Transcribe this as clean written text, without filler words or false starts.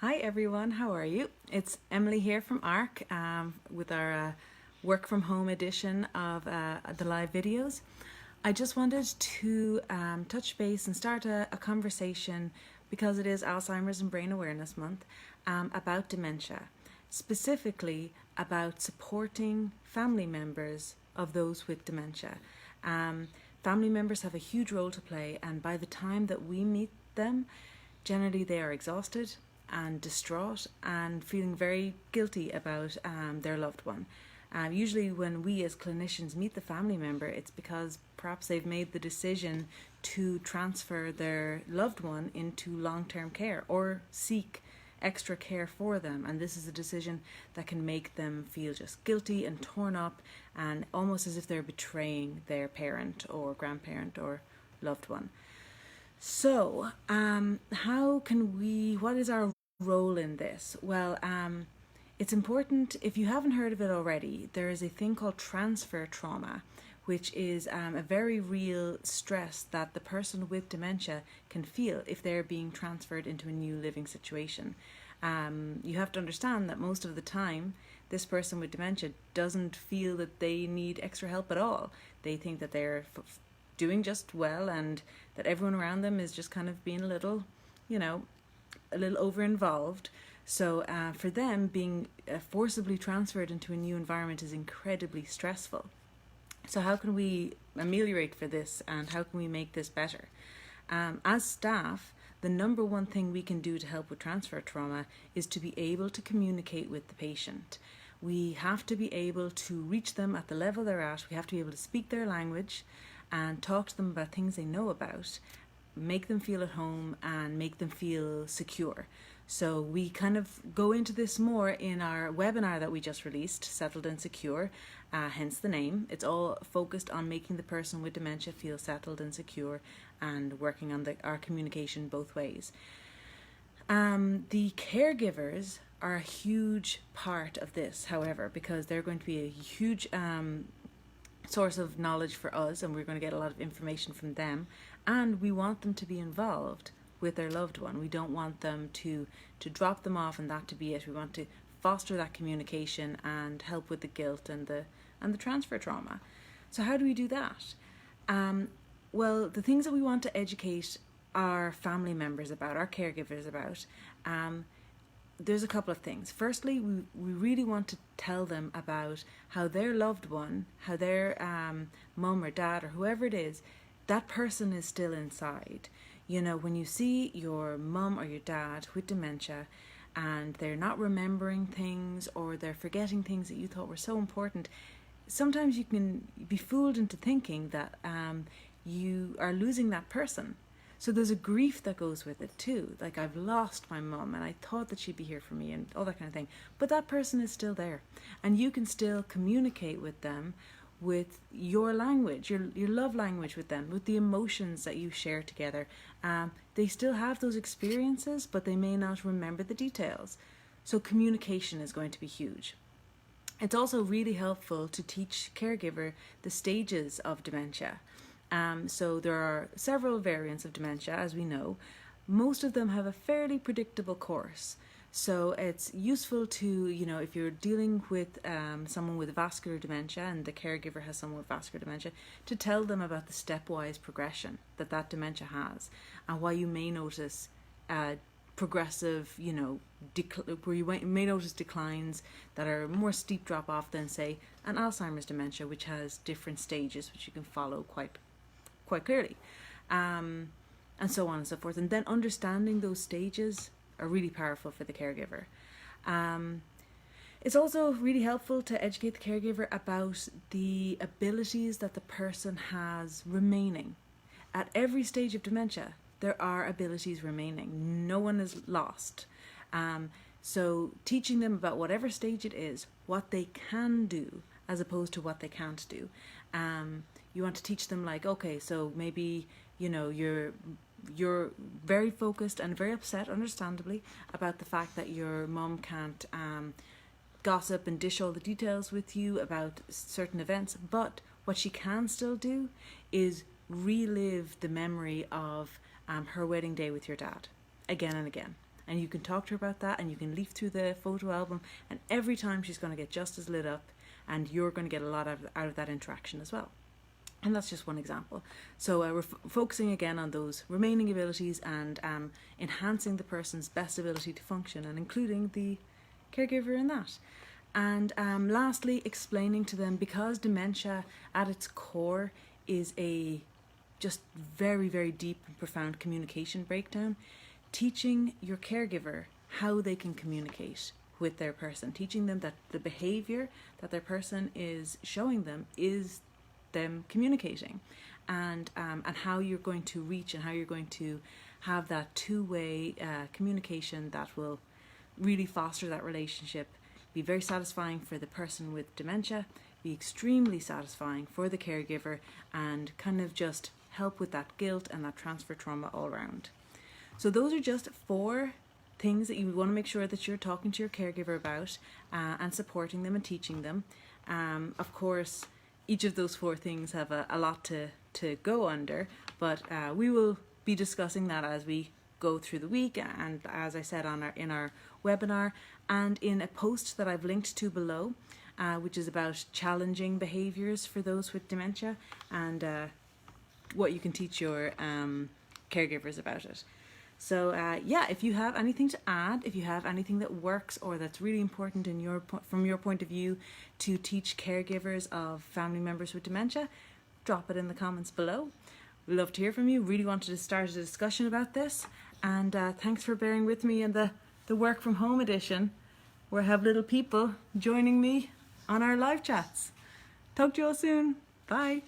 Hi everyone, how are you? It's Emily here from ARC with our work from home edition of the live videos. I just wanted to touch base and start a conversation because it is Alzheimer's and Brain Awareness Month about dementia, specifically about supporting family members of those with dementia. Family members have a huge role to play, and by the time that we meet them, generally they are exhausted and distraught and feeling very guilty about their loved one. Usually when we as clinicians meet the family member, it's because perhaps they've made the decision to transfer their loved one into long-term care or seek extra care for them, and this is a decision that can make them feel just guilty and torn up and almost as if they're betraying their parent or grandparent or loved one. So, what is our role in this? Well, it's important, if you haven't heard of it already, there is a thing called transfer trauma, which is a very real stress that the person with dementia can feel if they're being transferred into a new living situation. You have to understand that most of the time, this person with dementia doesn't feel that they need extra help at all. They think that they're doing just well and that everyone around them is just kind of being a little over involved. So for them, being forcibly transferred into a new environment is incredibly stressful. So how can we ameliorate for this, and how can we make this better? As staff, the number one thing we can do to help with transfer trauma is to be able to communicate with the patient. We have to be able to reach them at the level they're at. We have to be able to speak their language and talk to them about things they know about, make them feel at home and make them feel secure. So we kind of go into this more in our webinar that we just released, Settled and Secure, hence the name. It's all focused on making the person with dementia feel settled and secure and working on our communication both ways. The caregivers are a huge part of this, however, because they're going to be a huge source of knowledge for us, and we're going to get a lot of information from them, and we want them to be involved with their loved one. We don't want them to drop them off and that to be it. We want to foster that communication and help with the guilt and the transfer trauma. So how do we do that? Well, the things that we want to educate our family members about, our caregivers about, there's a couple of things. Firstly, we really want to tell them about how their loved one, how their mum or dad or whoever it is, that person is still inside. You know, when you see your mum or your dad with dementia and they're not remembering things or they're forgetting things that you thought were so important, sometimes you can be fooled into thinking that you are losing that person. So there's a grief that goes with it too. Like, I've lost my mum and I thought that she'd be here for me and all that kind of thing. But that person is still there. And you can still communicate with them with your language, your love language with them, with the emotions that you share together. They still have those experiences, but they may not remember the details. So communication is going to be huge. It's also really helpful to teach caregiver the stages of dementia. So there are several variants of dementia, as we know. Most of them have a fairly predictable course. So it's useful to, if you're dealing with someone with vascular dementia and the caregiver has someone with vascular dementia, to tell them about the stepwise progression that dementia has and why you may notice progressive, where you may notice declines that are more steep drop off than, say, an Alzheimer's dementia, which has different stages which you can follow quite clearly, and so on and so forth. And then understanding those stages are really powerful for the caregiver. It's also really helpful to educate the caregiver about the abilities that the person has remaining. At every stage of dementia, there are abilities remaining. No one is lost. So teaching them about whatever stage it is, what they can do as opposed to what they can't do. You want to teach them, like, okay, so maybe, you're very focused and very upset, understandably, about the fact that your mum can't gossip and dish all the details with you about certain events, but what she can still do is relive the memory of her wedding day with your dad again and again. and you can talk to her about that, and you can leaf through the photo album, and every time she's going to get just as lit up, and you're going to get a lot out of that interaction as well. And that's just one example. So we're focusing again on those remaining abilities and enhancing the person's best ability to function, and including the caregiver in that. And lastly, explaining to them, because dementia at its core is a just very, very deep and profound communication breakdown, teaching your caregiver how they can communicate with their person, teaching them that the behavior that their person is showing them is them communicating, and how you're going to reach and how you're going to have that two-way communication that will really foster that relationship, be very satisfying for the person with dementia, be extremely satisfying for the caregiver, and kind of just help with that guilt and that transfer trauma all around. So those are just 4 things that you want to make sure that you're talking to your caregiver about, and supporting them and teaching them. Of course, each of those 4 things have a lot to go under, but we will be discussing that as we go through the week, and as I said in our webinar, and in a post that I've linked to below, which is about challenging behaviours for those with dementia, and what you can teach your caregivers about it. So yeah, if you have anything to add, if you have anything that works or that's really important from your point of view to teach caregivers of family members with dementia, drop it in the comments below. We'd love to hear from you. Really wanted to start a discussion about this, and thanks for bearing with me in the work from home edition, where I have little people joining me on our live chats. Talk to you all soon. Bye.